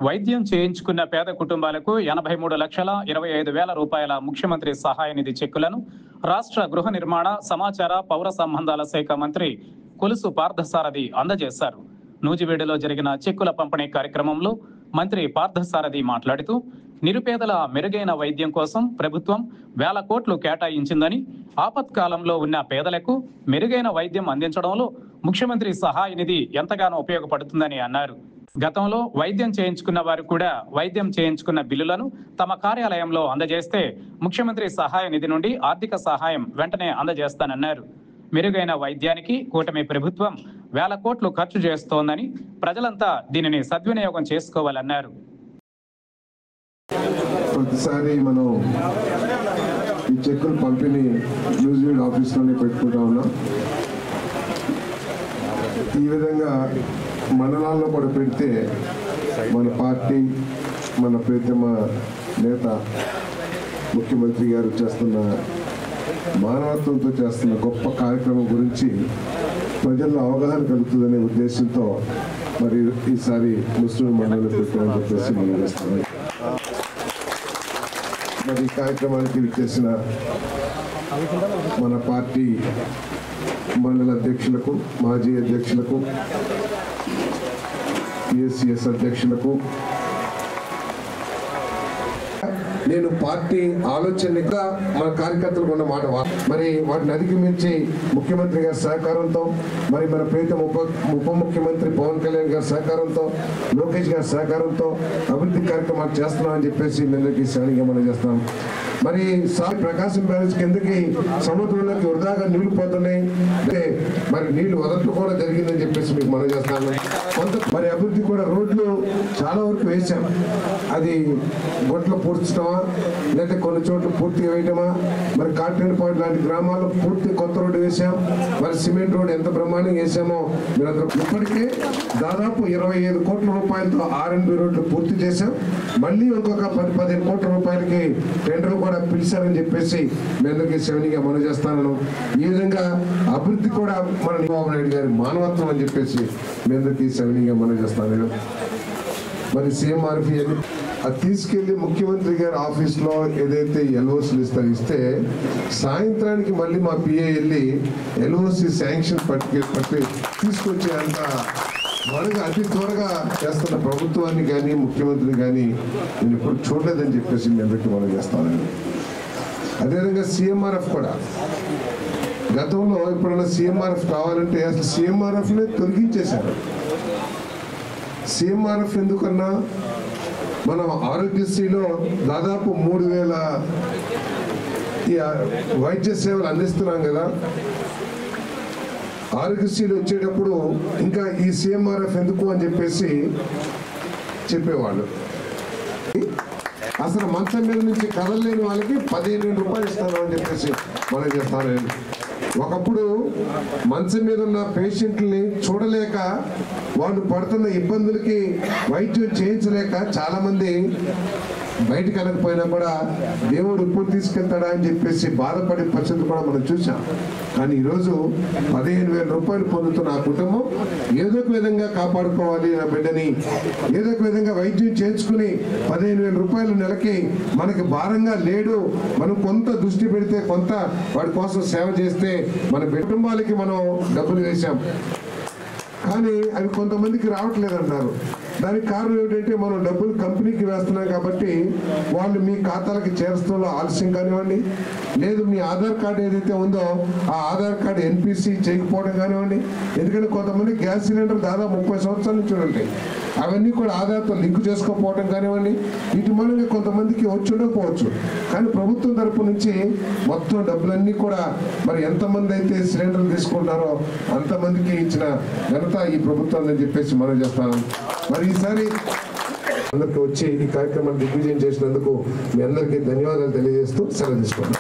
వైద్యం చేయించుకున్న పేద కుటుంబాలకు 83,25,000 రూపాయల ముఖ్యమంత్రి సహాయ నిధి చెక్కులను రాష్ట్ర గృహ నిర్మాణ సమాచార పౌర సంబంధాల శాఖ మంత్రి కొలుసు పార్థసారథి అందజేశారు. నూజివీడులో జరిగిన చెక్కుల పంపిణీ కార్యక్రమంలో మంత్రి పార్థసారథి మాట్లాడుతూ నిరుపేదల మెరుగైన వైద్యం కోసం ప్రభుత్వం వేల కోట్లు కేటాయించిందని, ఆపత్కాలంలో ఉన్న పేదలకు మెరుగైన వైద్యం అందించడంలో ముఖ్యమంత్రి సహాయ నిధి ఎంతగానో ఉపయోగపడుతుందని అన్నారు. గతంలో వైద్యం చేయించుకున్న వారు కూడా వైద్యం చేయించుకున్న బిల్లులను తమ కార్యాలయంలో అందజేస్తే ముఖ్యమంత్రి సహాయ నిధి నుండి ఆర్థిక సహాయం వెంటనే అందజేస్తానన్నారు. మెరుగైన వైద్యానికి కూటమి ప్రభుత్వం వేల కోట్లు ఖర్చు చేస్తోందని, ప్రజలంతా దీనిని సద్వినియోగం చేసుకోవాలన్నారు. ప్రతిసారి మనం ఈ చెక్కులు పంపిణీ న్యూజిలాండ్ ఆఫీస్లోనే పెట్టుకుంటా ఉన్నాం. ఈ విధంగా మండలాల్లో కూడా పెడితే మన పార్టీ, మన ప్రీతమ నేత ముఖ్యమంత్రి గారు చేస్తున్న మానవత్వంతో చేస్తున్న గొప్ప కార్యక్రమం గురించి ప్రజల్లో అవగాహన కలుగుతుందనే ఉద్దేశంతో మరి ఈసారి ముస్లిం మండలిలో పెట్టామని చెప్పేసి మనం చేస్తున్నాం. మరి ఈ కార్యక్రమానికి విచ్చేసిన మన పార్టీ మండల అధ్యక్షులకు, మాజీ అధ్యక్షులకు, పిఎస్సిఎస్ అధ్యక్షులకు, నేను పార్టీ ఆలోచనగా మన కార్యకర్తలకు ఉన్న మాట మరి వాటిని అధిగమించి ముఖ్యమంత్రి గారి సహకారంతో, మరి మన ప్రీతం ఉప ముఖ్యమంత్రి పవన్ కళ్యాణ్ గారి సహకారంతో, లోకేష్ గారి సహకారంతో అభివృద్ధి కార్యక్రమాలు చేస్తున్నామని చెప్పేసి అందరికీ శ్రేణిగా మనం చేస్తున్నాం. మరి ప్రకాశం బ్యారేజ్ కిందకి సముద్రంలోకి వృధాగా నీళ్లు పోతున్నాయి, మరి నీళ్లు వదలటం కూడా జరిగిందని చెప్పేసి మీకు మనం చేస్తాను. కొంత మరి అభివృద్ధి కూడా రోడ్లు చాలా వరకు వేసాం. అది గొంట్లో పూడ్చడమా లేదా కొన్ని చోట్ల పూర్తిగా వేయటమా, మరి కాటేరు పాయింట్ లాంటి గ్రామాల్లో పూర్తి కొత్త రోడ్డు వేసాం. మరి సిమెంట్ రోడ్ ఎంత బ్రహ్మాండంగా వేసామో మీరందరూ. ఇప్పటికే దాదాపు 25 కోట్ల రూపాయలతో R&B రోడ్లు పూర్తి చేశాం. మళ్ళీ ఇంకొక 10-15 కోట్ల రూపాయలకి టెండర్లు కూడా పిలిచారని చెప్పేసి మీ అందరికీ శ్రేణిగా మనం చేస్తాను. ఈ విధంగా అభివృద్ధి కూడా మన చంద్రబాబు నాయుడు గారి మానవత్వం అని చెప్పేసి మీ అందరికీ శ్రేణిగా మనం చేస్తాను. మరి CMRF అది తీసుకెళ్లి ముఖ్యమంత్రి గారి ఆఫీస్లో ఏదైతే LOCలు ఇస్తే సాయంత్రానికి మళ్ళీ మా PA వెళ్ళి LOC శాంక్షన్ పట్టి తీసుకొచ్చే అంత మనగా అతి త్వరగా చేస్తున్న ప్రభుత్వాన్ని కానీ ముఖ్యమంత్రిని కానీ నేను ఎప్పుడు చూడలేదని చెప్పేసి మీ అందరికీ మనం చేస్తానండి. అదేవిధంగా CMRF కూడా గతంలో ఎప్పుడైనా CMRF కావాలంటే అసలు CMRFనే తొలగించేశారు. CMRF ఎందుకన్నా మనం ఆరోగ్యశ్రీలో దాదాపు 3,000 వైద్య సేవలు అందిస్తున్నాం కదా. ఆరోగ్యశ్రీలు వచ్చేటప్పుడు ఇంకా ఈ CMRF ఎందుకు అని చెప్పేసి చెప్పేవాళ్ళు. అసలు మంచం మీద నుంచి కదలలేని వాళ్ళకి 15,000 రూపాయలు ఇస్తాను అని చెప్పేసి మనం చేస్తాను. ఒకప్పుడు మంచం మీద ఉన్న పేషెంట్ని చూడలేక వాళ్ళు పడుతున్న ఇబ్బందులకి వైద్యం చేయించలేక చాలా మంది బయటికి వెళ్ళకపోయినా కూడా దేవుడు ఇప్పుడు తీసుకెళ్తాడా అని చెప్పేసి బాధపడే పరిస్థితి కూడా మనం చూసాం. కానీ ఈరోజు 15,000 రూపాయలు పొందుతున్న ఆ కుటుంబం ఏదో ఒక విధంగా కాపాడుకోవాలి నా బిడ్డని, ఏదో ఒక విధంగా వైద్యం చేయించుకుని 15,000 రూపాయలు నెలకి మనకి భారంగా లేడు. మనం కొంత దృష్టి పెడితే, కొంత వాడి కోసం సేవ చేస్తే మన కుటుంబాలకి మనం డబ్బులు వేసాం. కానీ అవి కొంతమందికి రావట్లేదు అంటారు. దానికి కారణం ఏమిటంటే మనం డబ్బులు కంపెనీకి వేస్తున్నాం కాబట్టి వాళ్ళు మీ ఖాతాలకి చేర్చడంలో ఆలస్యం కానివ్వండి, లేదు మీ ఆధార్ కార్డు ఏదైతే ఉందో ఆ ఆధార్ కార్డు NPC చేయకపోవడం కానివ్వండి. ఎందుకంటే కొంతమంది గ్యాస్ సిలిండర్ దాదాపు 30 సంవత్సరాల నుంచి ఉంటాయి, అవన్నీ కూడా ఆధార్తో లింక్ చేసుకోకపోవడం కానివ్వండి. వీటి మూలంగా కొంతమందికి వచ్చి ఉండకపోవచ్చు. కానీ ప్రభుత్వం తరపు నుంచి మొత్తం డబ్బులన్నీ కూడా మరి ఎంతమంది అయితే సిలిండర్లు తీసుకుంటారో అంతమందికి ఇచ్చిన ఘనత ఈ ప్రభుత్వం అని చెప్పేసి మనం చేస్తాను. మరి ఈసారి అందరికి వచ్చి ఈ కార్యక్రమాన్ని దిగ్విజయం చేసినందుకు మీ అందరికీ ధన్యవాదాలు తెలియజేస్తూ సెలవు తీసుకున్నాను.